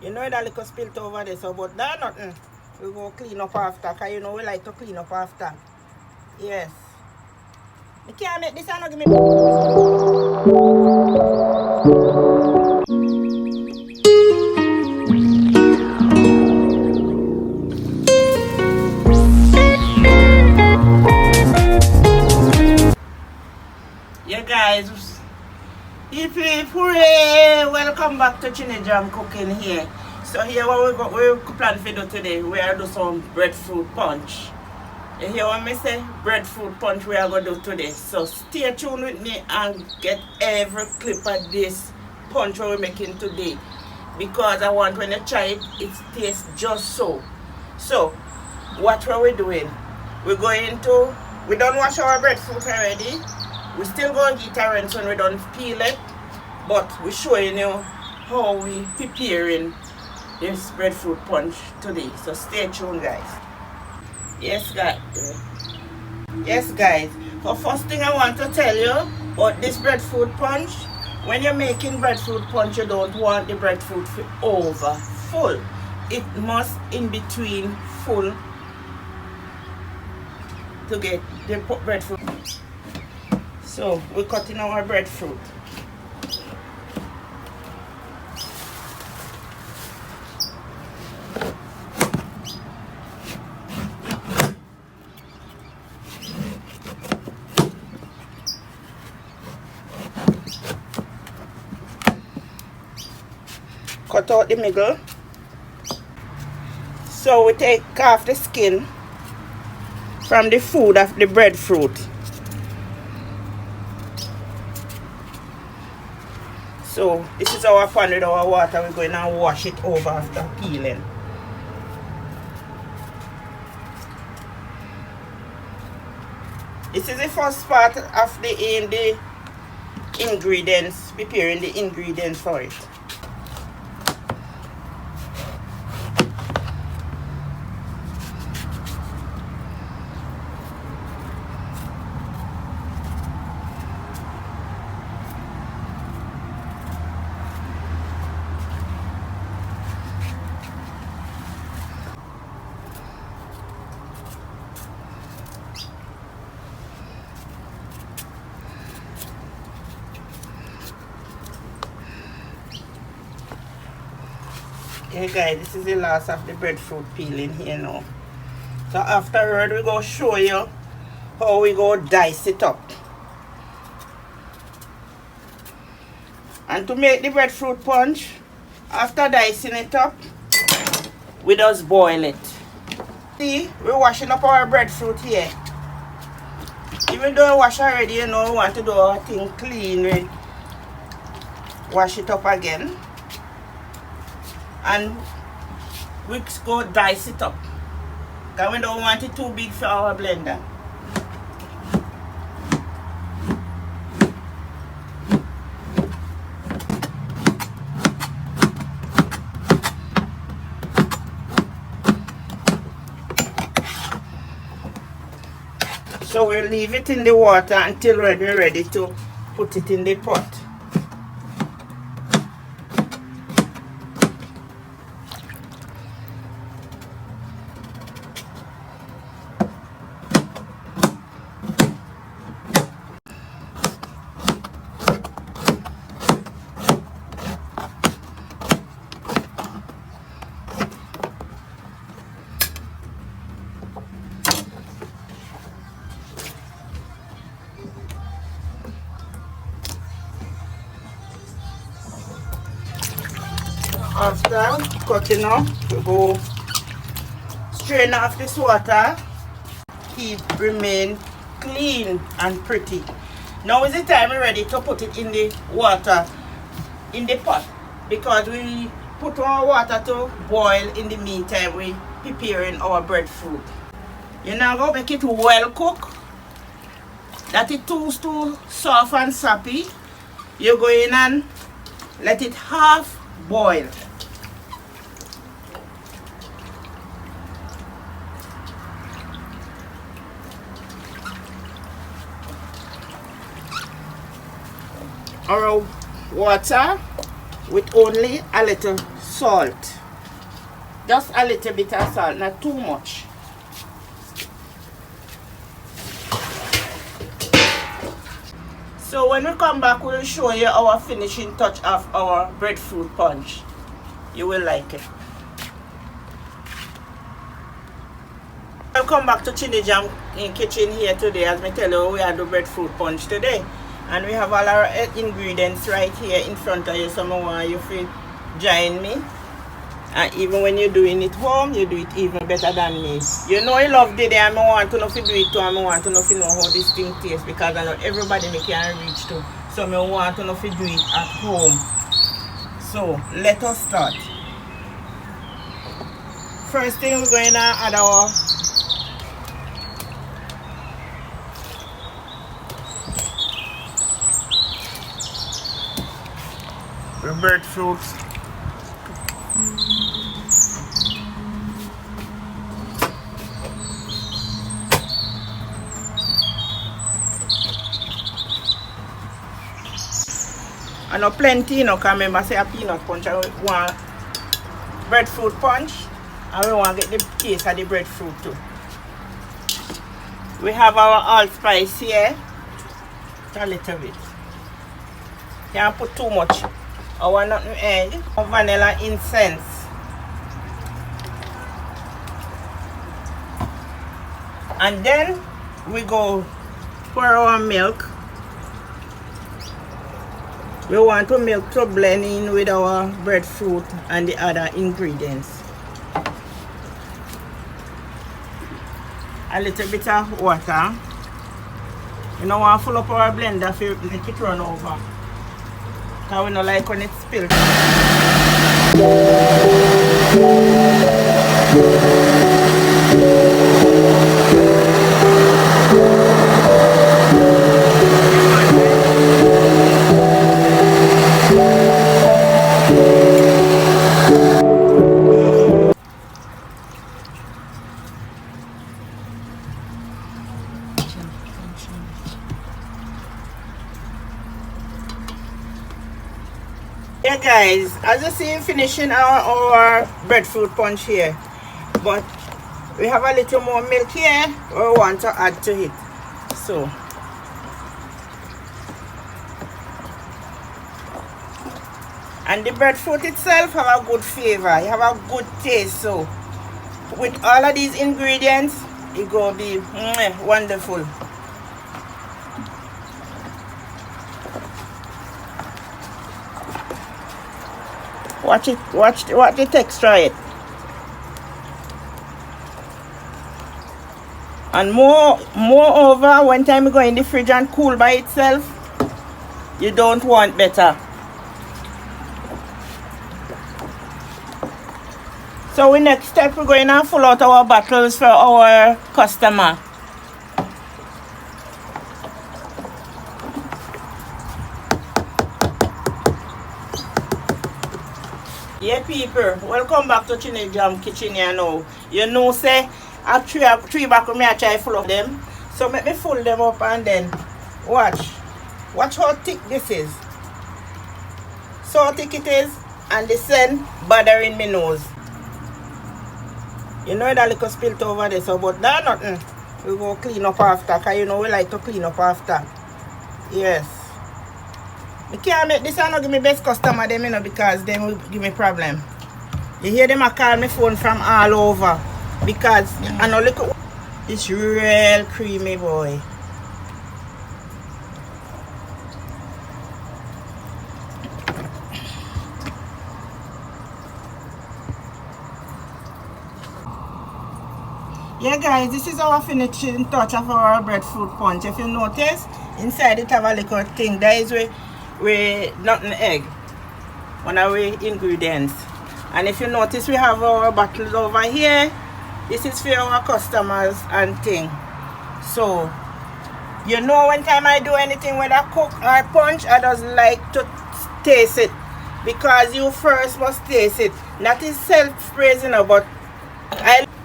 You know that little spilt over there, so but that nothing. We go clean up after, because you know we like to clean up after. Yes. You can't make this and not give me. Yeah guys, if hooray, welcome back to Trinidad Cooking here. So here what we plan to do today, we are do some breadfruit punch. You hear what I say? Breadfruit punch we are going to do today. So stay tuned with me and get every clip of this punch we're making today. Because I want when you try it, it tastes just so. So, what are we doing? We're going to, we don't wash our breadfruit already. We still going to eat a rinse when we don't peel it. But we're showing you how we preparing this breadfruit punch today. So stay tuned guys. Yes guys, so first thing I want to tell you about this breadfruit punch. When you're making breadfruit punch, you don't want the breadfruit over full. It must in between full to get the breadfruit. So we're cutting our breadfruit. Cut out the middle. So we take off the skin from the food of the breadfruit. So this is our pan with our water. We're going to wash it over after peeling. This is the first part of the ingredients, preparing the ingredients for it. Okay guys, this is the last of the breadfruit peeling here now. So afterward we go show you how we go dice it up. And to make the breadfruit punch, after dicing it up, we just boil it. See, we're washing up our breadfruit here. Even though we wash already, you know, we want to do our thing clean. We wash it up again. And we go dice it up. Because we don't want it too big for our blender. So we'll leave it in the water until we're ready to put it in the pot. After cutting up, we go strain off this water. Keep remain clean and pretty. Now is the time we're ready to put it in the water, in the pot, because we put our water to boil in the meantime we preparing our breadfruit. You now go make it well cooked. That it too soft and sappy. You go in and let it half boil. Our water with only a little salt. Just a little bit of salt, not too much. So when we come back, we'll show you our finishing touch of our breadfruit punch. You will like it. Welcome back to Chini Jam kitchen here today. As I tell you, we are the breadfruit punch today. And we have all our ingredients right here in front of you. So I want you to join me. And even when you're doing it home, you do it even better than me. You know I love the day and I want to know if you do it too, and I want to know if you know how this thing tastes, because I know everybody can reach to. So I want to know if you do it at home. So let us start. First thing, we're going to add our breadfruit. I know plenty, you know, because remember say a peanut punch, I want breadfruit punch, and we want to get the taste of the breadfruit too. We have our allspice here, a little bit. Can't put too much. I want nothing egg, vanilla incense. And then we go pour our milk. We want to milk to blend in with our breadfruit and the other ingredients. A little bit of water. You know, want to fill up our blender if you make it run over. Because we don't like when it spills. Yeah guys, as you see, finishing our breadfruit punch here, but we have a little more milk here we want to add to it. So and the breadfruit itself have a good flavor, you have a good taste. So with all of these ingredients, it gonna be wonderful. Watch it, watch the texture it. And moreover, when time you go in the fridge and cool by itself, you don't want better. So next step, we're going to fill out our bottles for our customer. Yeah people, welcome back to Chini Jam kitchen here now. You know say I three back with me, I try full of them. So let me fold them up and then watch how thick this is. So thick it is, and the scent bothering me nose. You know that little spilt over there, so but that nothing. We go clean up after, because you know we like to clean up after. Yes. I can't make this and not give me best customer them, you know, because they will give me problem. You hear them, I call me phone from all over. Because I know look at it's real creamy boy. Yeah guys, this is our finishing touch of our breadfruit punch. If you notice, inside it have a little thing. That is where nothing egg. One of our ingredients. And if you notice, we have our bottles over here. This is for our customers and thing. So, you know, when time I do anything with a cook or punch, I just like to taste it. Because you first must taste it. That is self-praising, but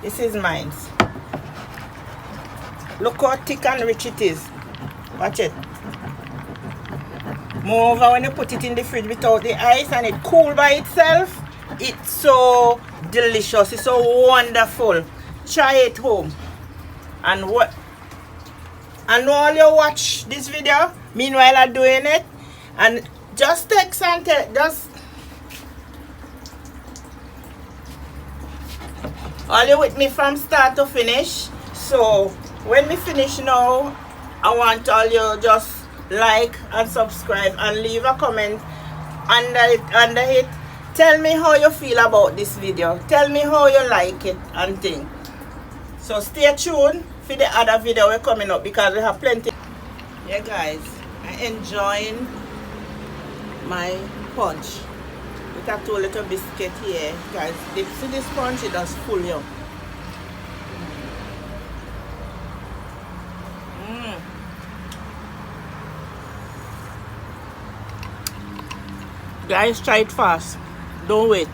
this is mine. Look how thick and rich it is. Watch it. Moreover, when you put it in the fridge without the ice and it cool by itself, it's so delicious. It's so wonderful. Try it home. And what? And while you watch this video, meanwhile I'm doing it, and just text and just all you with me from start to finish. So when we finish now, I want all you just like and subscribe and leave a comment under it. Tell me how you feel about this video. Tell me how you like it and things. So stay tuned for the other video we're coming up, because we have plenty. Yeah guys, I'm enjoying my punch with a two little biscuit here. Guys, see this punch, it does full you. Guys, try it fast. Don't wait.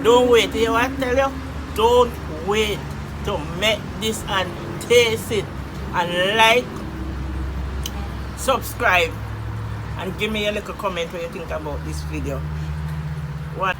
Don't wait. You know what I tell you? Don't wait to make this and taste it. And like, subscribe, and give me a little comment what you think about this video. What?